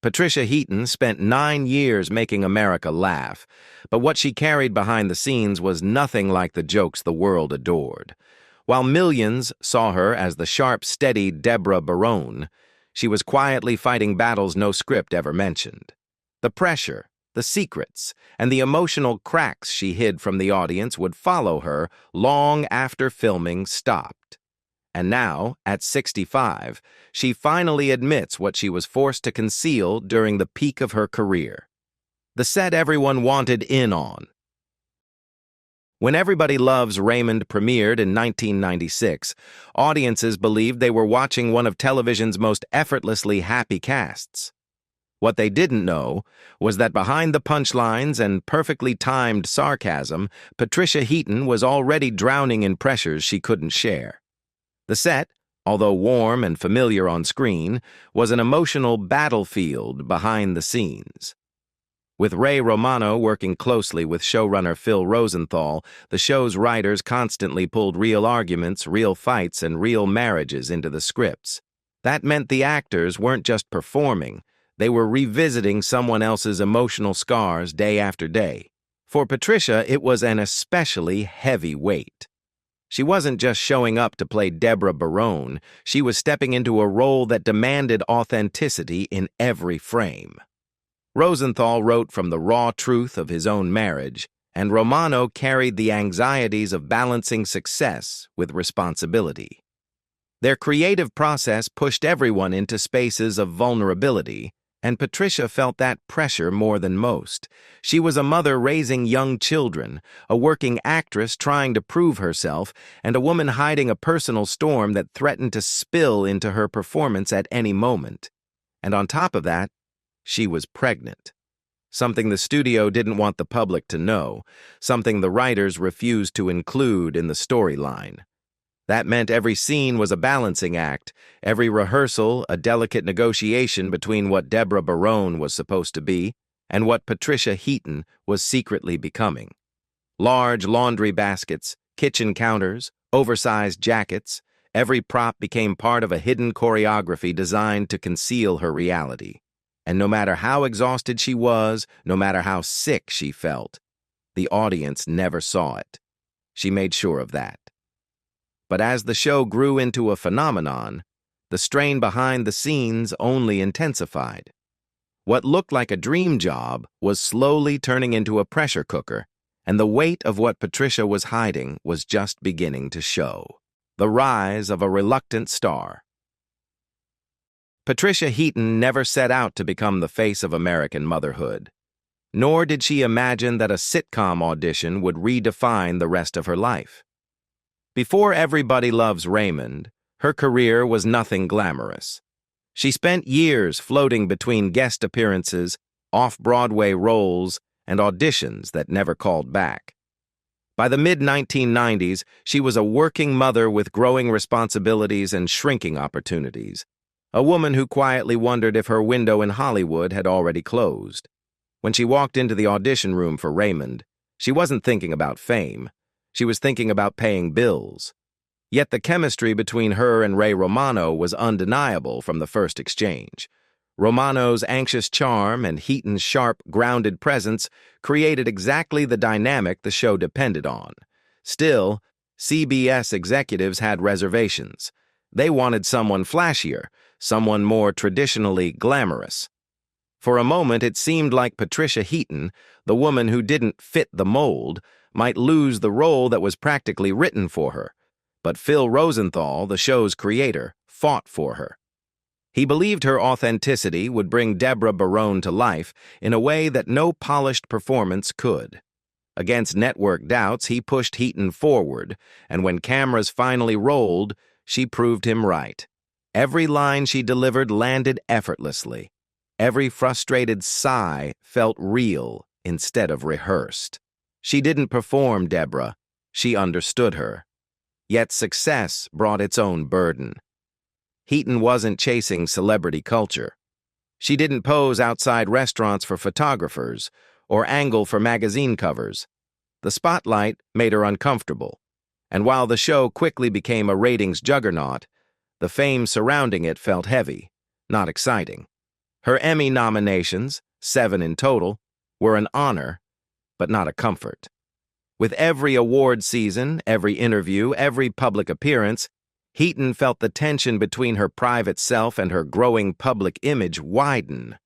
Patricia Heaton spent 9 years making America laugh, but what she carried behind the scenes was nothing like the jokes the world adored. While millions saw her as the sharp, steady Deborah Barone, she was quietly fighting battles no script ever mentioned. The pressure, the secrets, and the emotional cracks she hid from the audience would follow her long after filming stopped. And now, at 65, she finally admits what she was forced to conceal during the peak of her career. The set everyone wanted in on. When Everybody Loves Raymond premiered in 1996, audiences believed they were watching one of television's most effortlessly happy casts. What they didn't know was that behind the punchlines and perfectly timed sarcasm, Patricia Heaton was already drowning in pressures she couldn't share. The set, although warm and familiar on screen, was an emotional battlefield behind the scenes. With Ray Romano working closely with showrunner Phil Rosenthal, the show's writers constantly pulled real arguments, real fights, and real marriages into the scripts. That meant the actors weren't just performing, they were revisiting someone else's emotional scars day after day. For Patricia, it was an especially heavy weight. She wasn't just showing up to play Deborah Barone, she was stepping into a role that demanded authenticity in every frame. Rosenthal wrote from the raw truth of his own marriage, and Romano carried the anxieties of balancing success with responsibility. Their creative process pushed everyone into spaces of vulnerability, and Patricia felt that pressure more than most. She was a mother raising young children, a working actress trying to prove herself, and a woman hiding a personal storm that threatened to spill into her performance at any moment. And on top of that, she was pregnant. Something the studio didn't want the public to know, something the writers refused to include in the storyline. That meant every scene was a balancing act, every rehearsal a delicate negotiation between what Deborah Barone was supposed to be and what Patricia Heaton was secretly becoming. Large laundry baskets, kitchen counters, oversized jackets, every prop became part of a hidden choreography designed to conceal her reality. And no matter how exhausted she was, no matter how sick she felt, the audience never saw it. She made sure of that. But as the show grew into a phenomenon, the strain behind the scenes only intensified. What looked like a dream job was slowly turning into a pressure cooker, and the weight of what Patricia was hiding was just beginning to show. The rise of a reluctant star. Patricia Heaton never set out to become the face of American motherhood, nor did she imagine that a sitcom audition would redefine the rest of her life. Before Everybody Loves Raymond, her career was nothing glamorous. She spent years floating between guest appearances, off-Broadway roles, and auditions that never called back. By the mid-1990s, she was a working mother with growing responsibilities and shrinking opportunities, a woman who quietly wondered if her window in Hollywood had already closed. When she walked into the audition room for Raymond, she wasn't thinking about fame. She was thinking about paying bills. Yet the chemistry between her and Ray Romano was undeniable from the first exchange. Romano's anxious charm and Heaton's sharp, grounded presence created exactly the dynamic the show depended on. Still, CBS executives had reservations. They wanted someone flashier, someone more traditionally glamorous. For a moment, it seemed like Patricia Heaton, the woman who didn't fit the mold, might lose the role that was practically written for her. But Phil Rosenthal, the show's creator, fought for her. He believed her authenticity would bring Deborah Barone to life in a way that no polished performance could. Against network doubts, he pushed Heaton forward, and when cameras finally rolled, she proved him right. Every line she delivered landed effortlessly. Every frustrated sigh felt real instead of rehearsed. She didn't perform Deborah, she understood her. Yet success brought its own burden. Heaton wasn't chasing celebrity culture. She didn't pose outside restaurants for photographers or angle for magazine covers. The spotlight made her uncomfortable, and while the show quickly became a ratings juggernaut, the fame surrounding it felt heavy, not exciting. Her Emmy nominations, 7 in total, were an honor, but not a comfort. With every award season, every interview, every public appearance, Heaton felt the tension between her private self and her growing public image widen.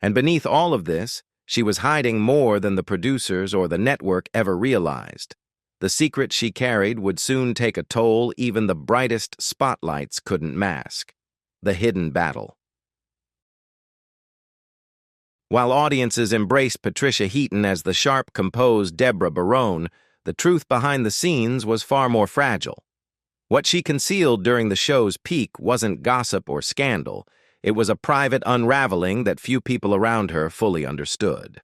And beneath all of this, she was hiding more than the producers or the network ever realized. The secret she carried would soon take a toll even the brightest spotlights couldn't mask. The hidden battle. While audiences embraced Patricia Heaton as the sharp, composed Deborah Barone, the truth behind the scenes was far more fragile. What she concealed during the show's peak wasn't gossip or scandal. It was a private unraveling that few people around her fully understood.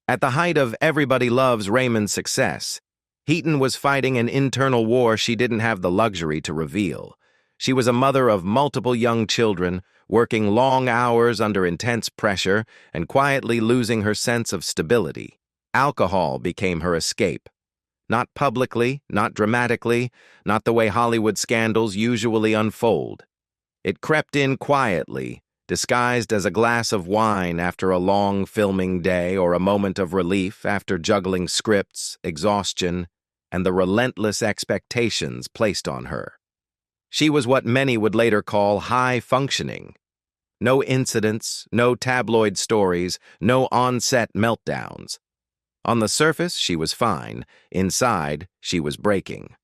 At the height of Everybody Loves Raymond's success, Heaton was fighting an internal war she didn't have the luxury to reveal. She was a mother of multiple young children, working long hours under intense pressure and quietly losing her sense of stability. Alcohol became her escape. Not publicly, not dramatically, not the way Hollywood scandals usually unfold. It crept in quietly, disguised as a glass of wine after a long filming day or a moment of relief after juggling scripts, exhaustion, and the relentless expectations placed on her. She was what many would later call high-functioning. No incidents, no tabloid stories, no on-set meltdowns. On the surface, she was fine. Inside, she was breaking.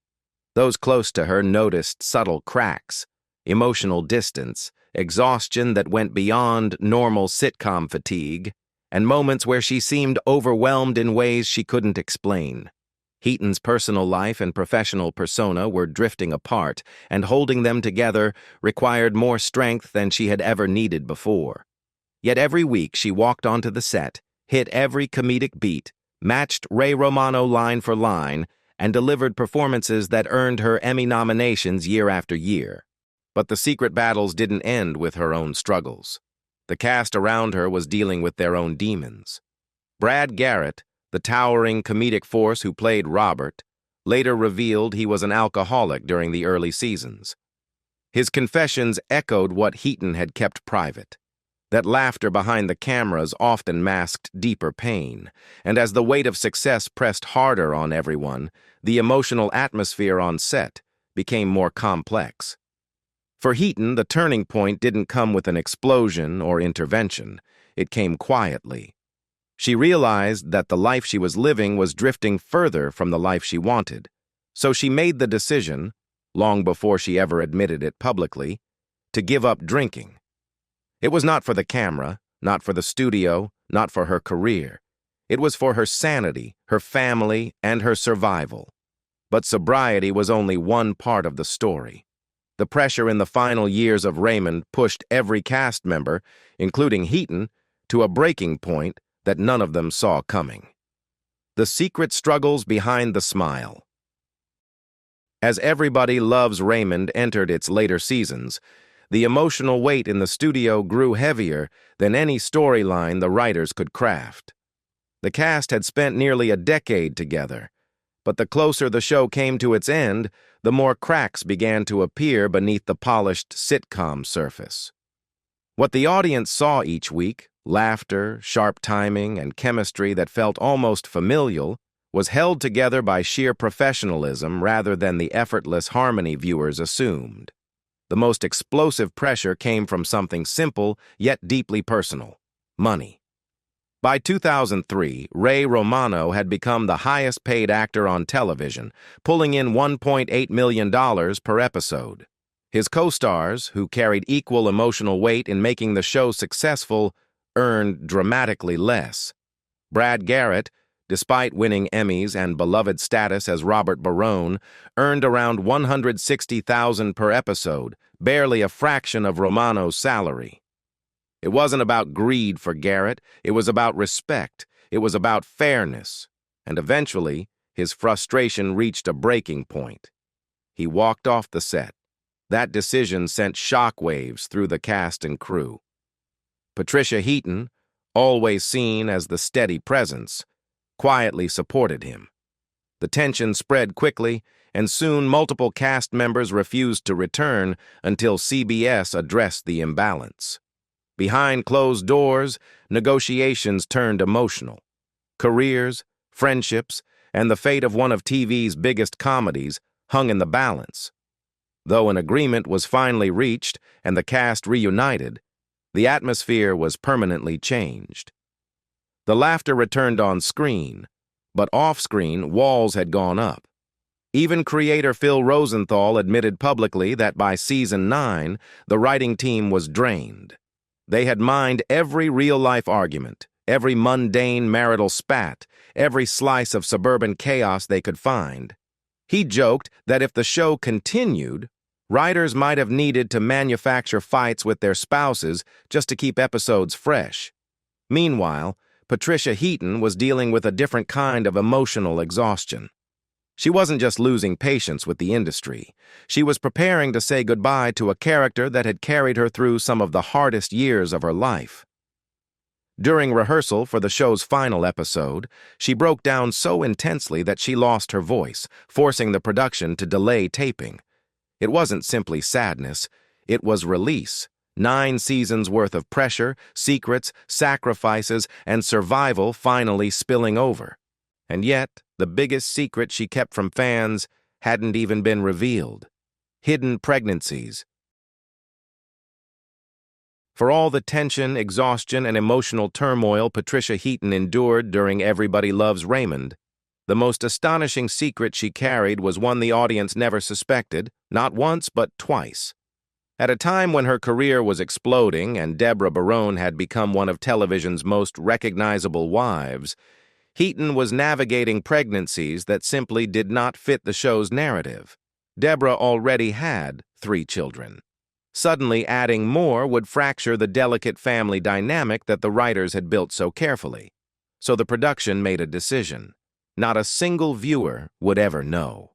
Those close to her noticed subtle cracks, emotional distance, exhaustion that went beyond normal sitcom fatigue, and moments where she seemed overwhelmed in ways she couldn't explain. Heaton's personal life and professional persona were drifting apart, and holding them together required more strength than she had ever needed before. Yet every week she walked onto the set, hit every comedic beat, matched Ray Romano line for line, and delivered performances that earned her Emmy nominations year after year. But the secret battles didn't end with her own struggles. The cast around her was dealing with their own demons. Brad Garrett, the towering comedic force who played Robert, later revealed he was an alcoholic during the early seasons. His confessions echoed what Heaton had kept private, that laughter behind the cameras often masked deeper pain, and as the weight of success pressed harder on everyone, the emotional atmosphere on set became more complex. For Heaton, the turning point didn't come with an explosion or intervention. It came quietly. She realized that the life she was living was drifting further from the life she wanted, so she made the decision, long before she ever admitted it publicly, to give up drinking. It was not for the camera, not for the studio, not for her career. It was for her sanity, her family, and her survival. But sobriety was only one part of the story. The pressure in the final years of Raymond pushed every cast member, including Heaton, to a breaking point that none of them saw coming. The secret struggles behind the smile. As Everybody Loves Raymond entered its later seasons, the emotional weight in the studio grew heavier than any storyline the writers could craft. The cast had spent nearly a decade together, but the closer the show came to its end, the more cracks began to appear beneath the polished sitcom surface. What the audience saw each week, laughter, sharp timing, and chemistry that felt almost familial, was held together by sheer professionalism rather than the effortless harmony viewers assumed. The most explosive pressure came from something simple yet deeply personal: money. By 2003, Ray Romano had become the highest-paid actor on television, pulling in $1.8 million per episode. His co-stars, who carried equal emotional weight in making the show successful, earned dramatically less. Brad Garrett, despite winning Emmys and beloved status as Robert Barone, earned around $160,000 per episode, barely a fraction of Romano's salary. It wasn't about greed for Garrett, it was about respect, it was about fairness, and eventually, his frustration reached a breaking point. He walked off the set. That decision sent shockwaves through the cast and crew. Patricia Heaton, always seen as the steady presence, quietly supported him. The tension spread quickly, and soon multiple cast members refused to return until CBS addressed the imbalance. Behind closed doors, negotiations turned emotional. Careers, friendships, and the fate of one of TV's biggest comedies hung in the balance. Though an agreement was finally reached and the cast reunited, the atmosphere was permanently changed. The laughter returned on screen, but off-screen, walls had gone up. Even creator Phil Rosenthal admitted publicly that by season 9, the writing team was drained. They had mined every real-life argument, every mundane marital spat, every slice of suburban chaos they could find. He joked that if the show continued, writers might have needed to manufacture fights with their spouses just to keep episodes fresh. Meanwhile, Patricia Heaton was dealing with a different kind of emotional exhaustion. She wasn't just losing patience with the industry. She was preparing to say goodbye to a character that had carried her through some of the hardest years of her life. During rehearsal for the show's final episode, she broke down so intensely that she lost her voice, forcing the production to delay taping. It wasn't simply sadness, it was release. 9 seasons worth of pressure, secrets, sacrifices, and survival finally spilling over. And yet, the biggest secret she kept from fans hadn't even been revealed. Hidden pregnancies. For all the tension, exhaustion, and emotional turmoil Patricia Heaton endured during Everybody Loves Raymond, the most astonishing secret she carried was one the audience never suspected, not once but twice. At a time when her career was exploding and Deborah Barone had become one of television's most recognizable wives, Heaton was navigating pregnancies that simply did not fit the show's narrative. Deborah already had 3 children. Suddenly adding more would fracture the delicate family dynamic that the writers had built so carefully. So the production made a decision. Not a single viewer would ever know.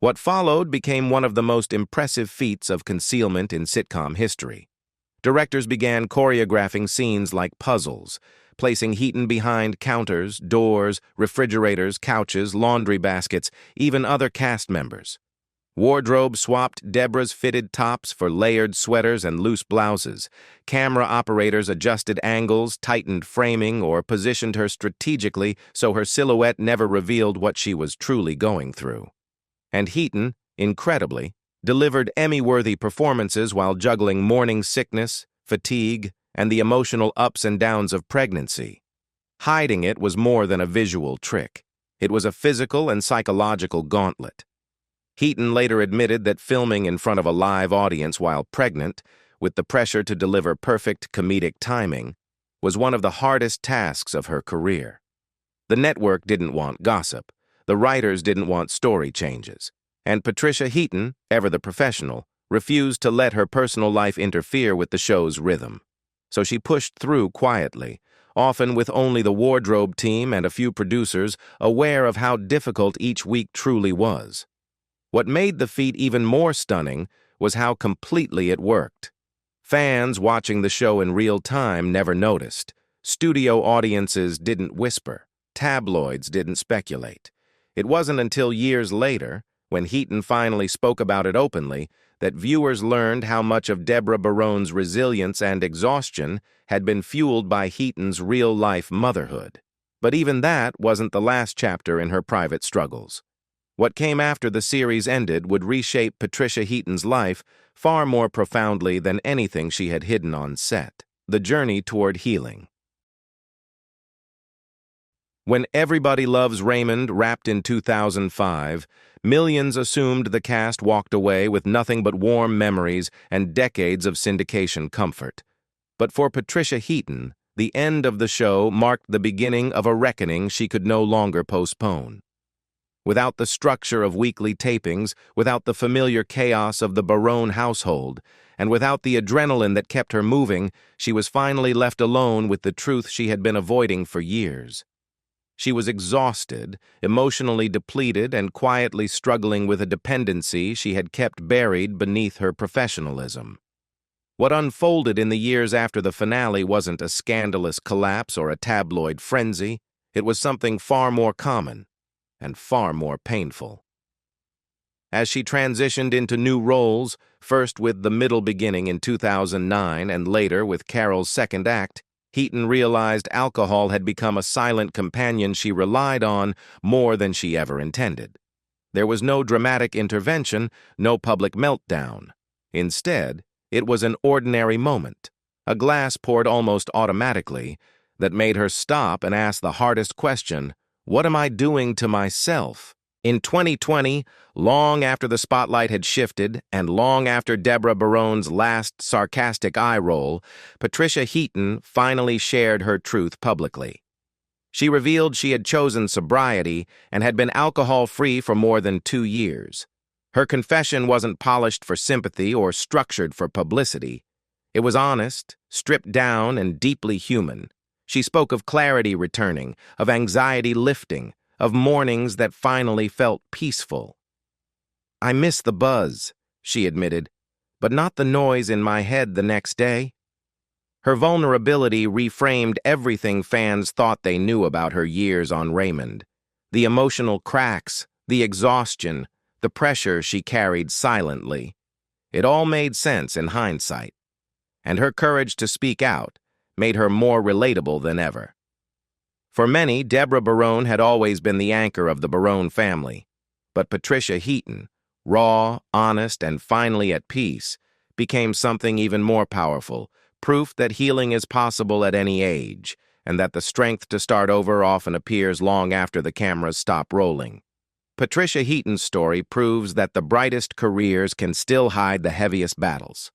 What followed became one of the most impressive feats of concealment in sitcom history. Directors began choreographing scenes like puzzles, placing Heaton behind counters, doors, refrigerators, couches, laundry baskets, even other cast members. Wardrobe swapped Deborah's fitted tops for layered sweaters and loose blouses. Camera operators adjusted angles, tightened framing, or positioned her strategically so her silhouette never revealed what she was truly going through. And Heaton, incredibly, delivered Emmy-worthy performances while juggling morning sickness, fatigue, and the emotional ups and downs of pregnancy. Hiding it was more than a visual trick. It was a physical and psychological gauntlet. Heaton later admitted that filming in front of a live audience while pregnant, with the pressure to deliver perfect comedic timing, was one of the hardest tasks of her career. The network didn't want gossip. The writers didn't want story changes, and Patricia Heaton, ever the professional, refused to let her personal life interfere with the show's rhythm. So she pushed through quietly, often with only the wardrobe team and a few producers aware of how difficult each week truly was. What made the feat even more stunning was how completely it worked. Fans watching the show in real time never noticed. Studio audiences didn't whisper. Tabloids didn't speculate. It wasn't until years later, when Heaton finally spoke about it openly, that viewers learned how much of Deborah Barone's resilience and exhaustion had been fueled by Heaton's real-life motherhood. But even that wasn't the last chapter in her private struggles. What came after the series ended would reshape Patricia Heaton's life far more profoundly than anything she had hidden on set. The journey toward healing. When Everybody Loves Raymond wrapped in 2005, millions assumed the cast walked away with nothing but warm memories and decades of syndication comfort. But for Patricia Heaton, the end of the show marked the beginning of a reckoning she could no longer postpone. Without the structure of weekly tapings, without the familiar chaos of the Barone household, and without the adrenaline that kept her moving, she was finally left alone with the truth she had been avoiding for years. She was exhausted, emotionally depleted, and quietly struggling with a dependency she had kept buried beneath her professionalism. What unfolded in the years after the finale wasn't a scandalous collapse or a tabloid frenzy. It was something far more common and far more painful. As she transitioned into new roles, first with The Middle Beginning in 2009 and later with Carol's second act, Heaton realized alcohol had become a silent companion she relied on more than she ever intended. There was no dramatic intervention, no public meltdown. Instead, it was an ordinary moment, a glass poured almost automatically, that made her stop and ask the hardest question, what am I doing to myself? In 2020, long after the spotlight had shifted and long after Deborah Barone's last sarcastic eye roll, Patricia Heaton finally shared her truth publicly. She revealed she had chosen sobriety and had been alcohol-free for more than 2 years. Her confession wasn't polished for sympathy or structured for publicity. It was honest, stripped down, and deeply human. She spoke of clarity returning, of anxiety lifting, of mornings that finally felt peaceful. I miss the buzz, she admitted, but not the noise in my head the next day. Her vulnerability reframed everything fans thought they knew about her years on Raymond. The emotional cracks, the exhaustion, the pressure she carried silently. It all made sense in hindsight. And her courage to speak out made her more relatable than ever. For many, Deborah Barone had always been the anchor of the Barone family. But Patricia Heaton, raw, honest, and finally at peace, became something even more powerful, proof that healing is possible at any age, and that the strength to start over often appears long after the cameras stop rolling. Patricia Heaton's story proves that the brightest careers can still hide the heaviest battles.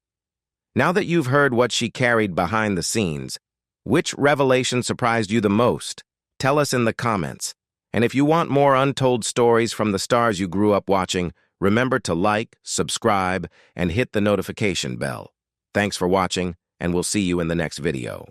Now that you've heard what she carried behind the scenes, which revelation surprised you the most? Tell us in the comments. And if you want more untold stories from the stars you grew up watching, remember to like, subscribe, and hit the notification bell. Thanks for watching, and we'll see you in the next video.